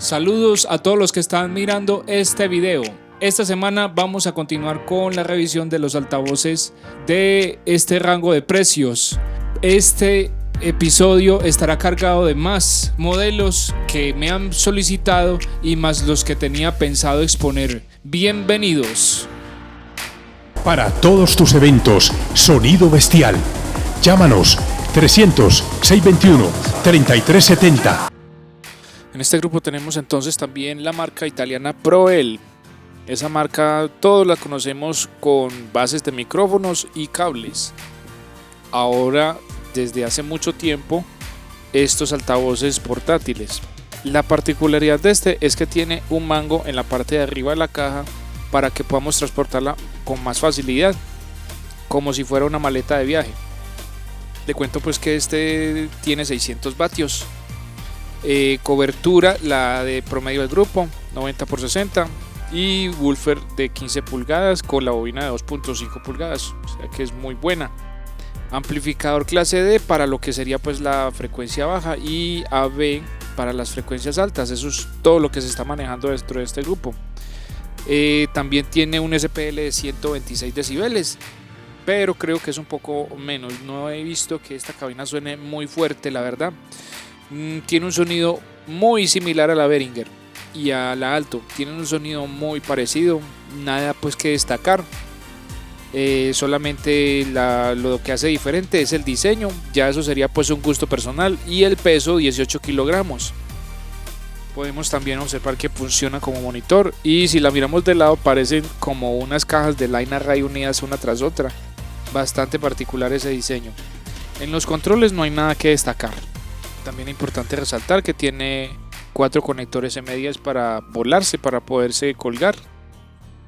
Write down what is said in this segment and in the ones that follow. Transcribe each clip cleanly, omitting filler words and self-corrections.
Saludos a todos los que están mirando este video. Esta semana vamos a continuar con la revisión de los altavoces de este rango de precios. Este episodio estará cargado de más modelos que me han solicitado y más los que tenía pensado exponer. Bienvenidos. Para todos tus eventos, Sonido Bestial. Llámanos 300-621-3370. En este grupo tenemos entonces también la marca italiana Proel. Esa marca todos la conocemos con bases de micrófonos y cables. Ahora, desde hace mucho tiempo, estos altavoces portátiles. La particularidad de este es que tiene un mango en la parte de arriba de la caja para que podamos transportarla con más facilidad, como si fuera una maleta de viaje. Le cuento pues que este tiene 600 vatios. Cobertura, la de promedio del grupo, 90x60 y woofer de 15 pulgadas con la bobina de 2.5 pulgadas, o sea que es muy buena. Amplificador clase D para lo que sería pues la frecuencia baja y AB para las frecuencias altas. Eso es todo lo que se está manejando dentro de este grupo. También tiene un SPL de 126 decibeles, pero creo que es un poco menos. No he visto que esta cabina suene muy fuerte, la verdad. Tiene un sonido muy similar a la Behringer y a la Alto. Tienen un sonido muy parecido, nada pues que destacar. Solamente lo que hace diferente es el diseño. Ya eso sería pues un gusto personal. Y el peso, 18 kilogramos. Podemos también observar que funciona como monitor. Y si la miramos de lado parecen como unas cajas de line array unidas una tras otra. Bastante particular ese diseño. En los controles no hay nada que destacar. También es importante resaltar que tiene 4 conectores M10 para volarse, para poderse colgar.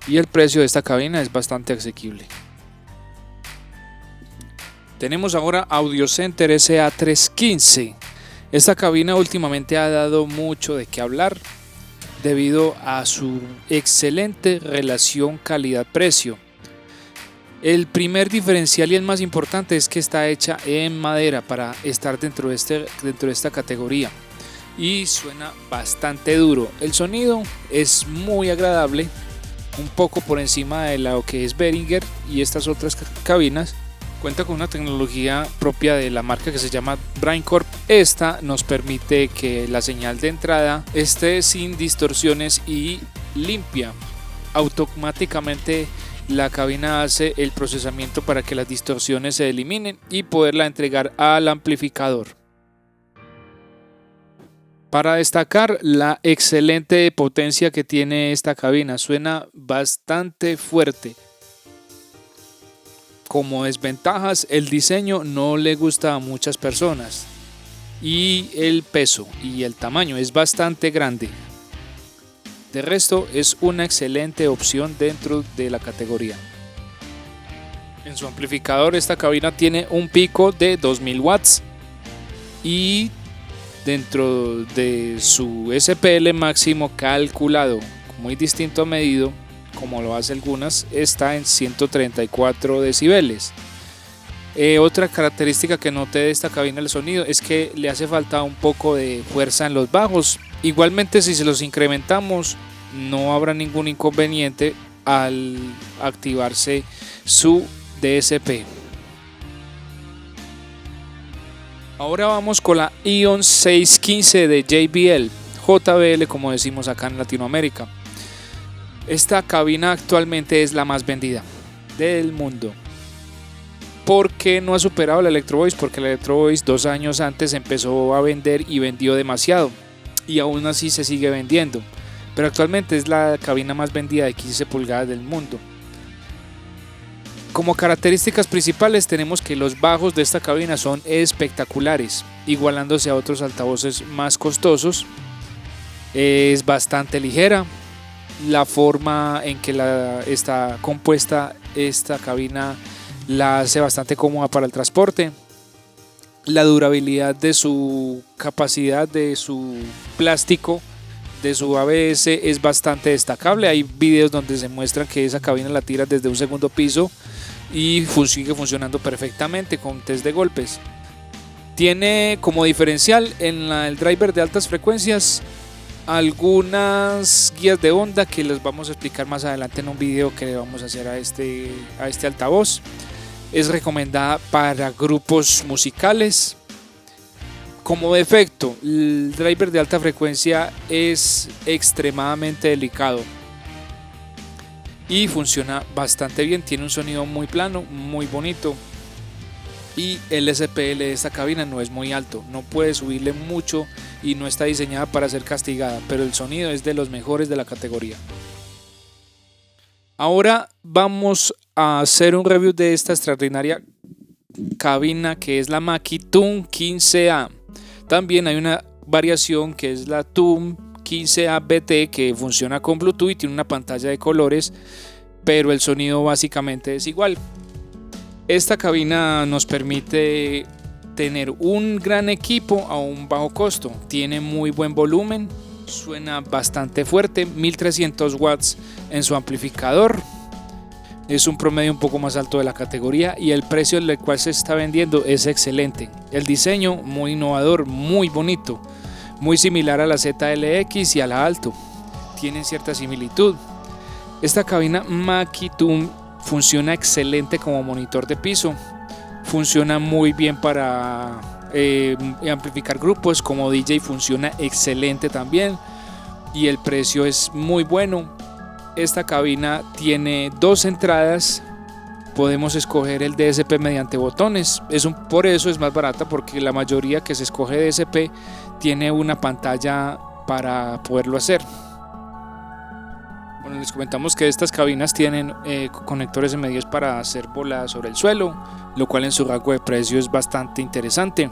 Y el precio de esta cabina es bastante asequible. Tenemos ahora Audio Center SA315. Esta cabina últimamente ha dado mucho de qué hablar debido a su excelente relación calidad-precio. El primer diferencial y el más importante es que está hecha en madera para estar dentro de esta categoría y suena bastante duro. El sonido es muy agradable, un poco por encima de lo que es Behringer y estas otras cabinas. Cuenta con una tecnología propia de la marca que se llama BrainCorp. Esta nos permite que la señal de entrada esté sin distorsiones y limpia. Automáticamente la cabina hace el procesamiento para que las distorsiones se eliminen y poderla entregar al amplificador. Para destacar la excelente potencia que tiene esta cabina, suena bastante fuerte. Como desventajas, el diseño no le gusta a muchas personas y el peso y el tamaño es bastante grande. De resto es una excelente opción dentro de la categoría. En su amplificador esta cabina tiene un pico de 2000 watts y dentro de su SPL máximo calculado, muy distinto a medido como lo hace algunas, está en 134 decibeles. Otra característica que noté de esta cabina del sonido es que le hace falta un poco de fuerza en los bajos. Igualmente, si se los incrementamos, no habrá ningún inconveniente al activarse su DSP. Ahora vamos con la Ion 615 de JBL como decimos acá en Latinoamérica. Esta cabina actualmente es la más vendida del mundo. ¿Por qué no ha superado la Electro Voice? Porque la Electro Voice 2 años antes empezó a vender y vendió demasiado. Y aún así se sigue vendiendo. Pero actualmente es la cabina más vendida de 15 pulgadas del mundo. Como características principales tenemos que los bajos de esta cabina son espectaculares, igualándose a otros altavoces más costosos. Es bastante ligera. La forma en que está compuesta esta cabina la hace bastante cómoda para el transporte. La durabilidad de su capacidad, de su plástico, de su ABS es bastante destacable. Hay videos donde se muestran que esa cabina la tira desde un segundo piso y sigue funcionando perfectamente con test de golpes. Tiene como diferencial en el driver de altas frecuencias algunas guías de onda que les vamos a explicar más adelante en un video que le vamos a hacer a este altavoz. Es recomendada para grupos musicales. Como defecto, el driver de alta frecuencia es extremadamente delicado y funciona bastante bien. Tiene un sonido muy plano, muy bonito, y el SPL de esta cabina no es muy alto, no puede subirle mucho y no está diseñada para ser castigada, pero el sonido es de los mejores de la categoría. Ahora vamos a hacer un review de esta extraordinaria cabina que es la Mackie Tune 15A. También hay una variación que es la Tune 15A BT, que funciona con Bluetooth y tiene una pantalla de colores, pero el sonido básicamente es igual. Esta cabina nos permite tener un gran equipo a un bajo costo. Tiene muy buen volumen, suena bastante fuerte, 1300 watts en su amplificador. Es un promedio un poco más alto de la categoría y el precio al cual se está vendiendo es excelente. El diseño muy innovador, muy bonito, muy similar a la ZLX y a la Alto. Tienen cierta similitud. Esta cabina Mackie Tune funciona excelente como monitor de piso. Funciona muy bien para amplificar grupos. Como DJ funciona excelente también. Y el precio es muy bueno. Esta cabina tiene 2 entradas. Podemos escoger el DSP mediante botones. Por eso es más barata, porque la mayoría que se escoge DSP tiene una pantalla para poderlo hacer. Bueno, les comentamos que estas cabinas tienen conectores M10 para hacer voladas sobre el suelo, lo cual en su rango de precio es bastante interesante.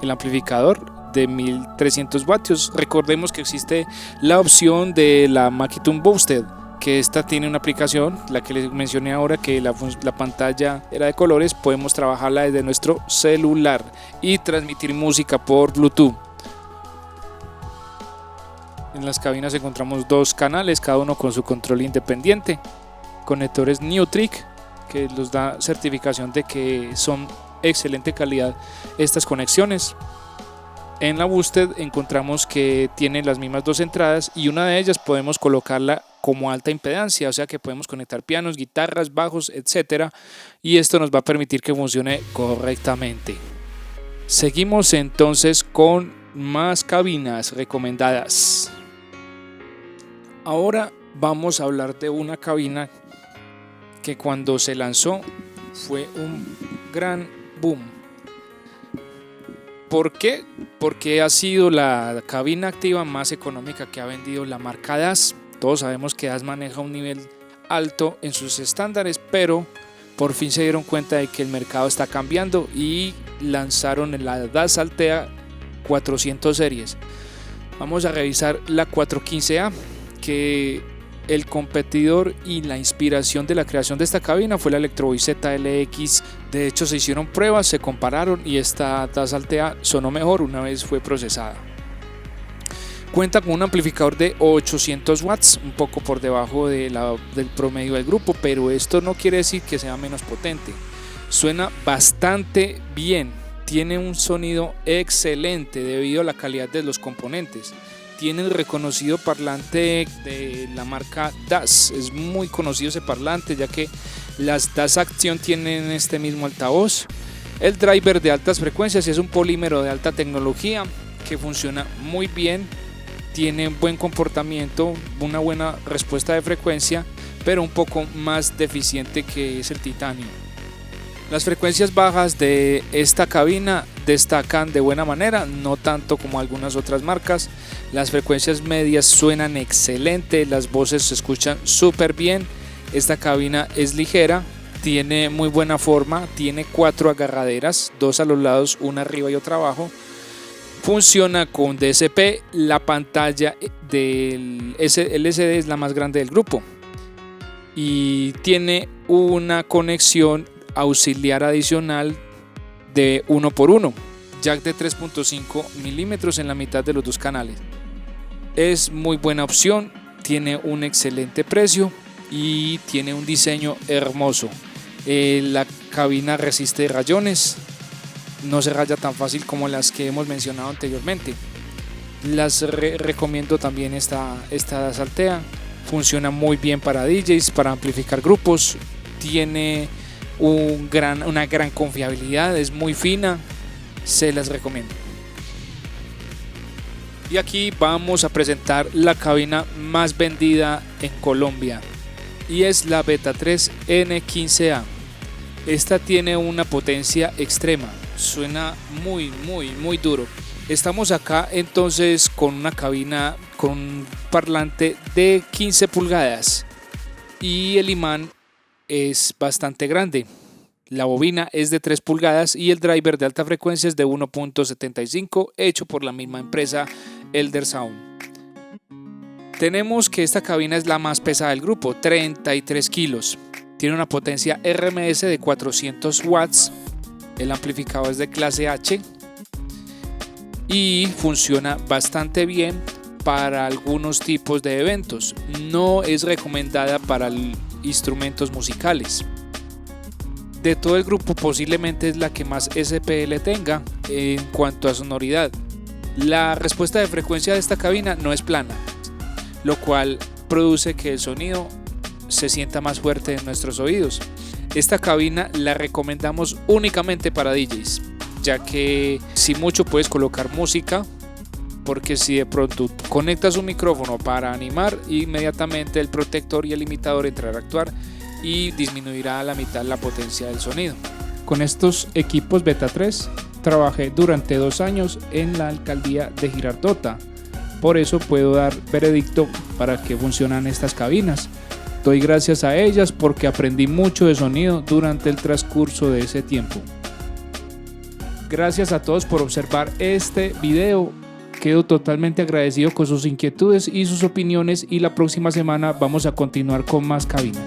El amplificador de 1300 vatios. Recordemos que existe la opción de la Mackie Tune Boosted, que esta tiene una aplicación, la que les mencioné ahora, que la pantalla era de colores. Podemos trabajarla desde nuestro celular y transmitir música por Bluetooth. En las cabinas encontramos 2 canales, cada uno con su control independiente, conectores Neutrik, que nos da certificación de que son excelente calidad estas conexiones. En la Boosted encontramos que tiene las mismas 2 entradas y una de ellas podemos colocarla como alta impedancia, o sea que podemos conectar pianos, guitarras, bajos, etcétera, y esto nos va a permitir que funcione correctamente. Seguimos entonces con más cabinas recomendadas. Ahora vamos a hablar de una cabina que cuando se lanzó fue un gran boom. ¿Por qué? Porque ha sido la cabina activa más económica que ha vendido la marca DAS. Todos sabemos que DAS maneja un nivel alto en sus estándares, pero por fin se dieron cuenta de que el mercado está cambiando y lanzaron la DAS Altea 400 series. Vamos a revisar la 415A, que el competidor y la inspiración de la creación de esta cabina fue la Electrovoice ZLX. De hecho, se hicieron pruebas, se compararon y esta DAS Altea sonó mejor una vez fue procesada. Cuenta con un amplificador de 800 watts, un poco por debajo del promedio del grupo, pero esto no quiere decir que sea menos potente. Suena bastante bien, tiene un sonido excelente debido a la calidad de los componentes. Tiene el reconocido parlante de la marca DAS, es muy conocido ese parlante, ya que las DAS Action tienen este mismo altavoz. El driver de altas frecuencias es un polímero de alta tecnología que funciona muy bien. Tiene un buen comportamiento, una buena respuesta de frecuencia, pero un poco más deficiente que es el titanio. Las frecuencias bajas de esta cabina destacan de buena manera, no tanto como algunas otras marcas. Las frecuencias medias suenan excelente, las voces se escuchan súper bien. Esta cabina es ligera, tiene muy buena forma, tiene 4 agarraderas, 2 a los lados, una arriba y otra abajo. Funciona con DSP, la pantalla del LCD es la más grande del grupo y tiene una conexión auxiliar adicional de 1x1, jack de 3.5 milímetros en la mitad de los 2 canales. Es muy buena opción, tiene un excelente precio y tiene un diseño hermoso. La cabina resiste rayones, no se raya tan fácil como las que hemos mencionado anteriormente. Las recomiendo también esta DAS Altea. Funciona muy bien para DJs, para amplificar grupos. Tiene una gran confiabilidad, es muy fina. Se las recomiendo. Y aquí vamos a presentar la cabina más vendida en Colombia. Y es la Beta 3 N15A. Esta tiene una potencia extrema. Suena muy duro. Estamos acá entonces con una cabina con un parlante de 15 pulgadas y el imán es bastante grande. La bobina es de 3 pulgadas y el driver de alta frecuencia es de 1.75, hecho por la misma empresa Elder Sound. Tenemos que esta cabina es la más pesada del grupo, 33 kilos. Tiene una potencia RMS de 400 watts. El amplificador es de clase H y funciona bastante bien para algunos tipos de eventos. No es recomendada para instrumentos musicales. De todo el grupo posiblemente es la que más SPL tenga en cuanto a sonoridad. La respuesta de frecuencia de esta cabina no es plana, lo cual produce que el sonido se sienta más fuerte en nuestros oídos. Esta cabina la recomendamos únicamente para DJs, ya que si mucho puedes colocar música, porque si de pronto conectas un micrófono para animar, inmediatamente el protector y el limitador entrarán a actuar y disminuirá a la mitad la potencia del sonido. Con estos equipos Beta 3 trabajé durante 2 años en la alcaldía de Girardota, por eso puedo dar veredicto para que funcionan estas cabinas. Doy gracias a ellas porque aprendí mucho de sonido durante el transcurso de ese tiempo. Gracias a todos por observar este video. Quedo totalmente agradecido con sus inquietudes y sus opiniones y la próxima semana vamos a continuar con más cabinas.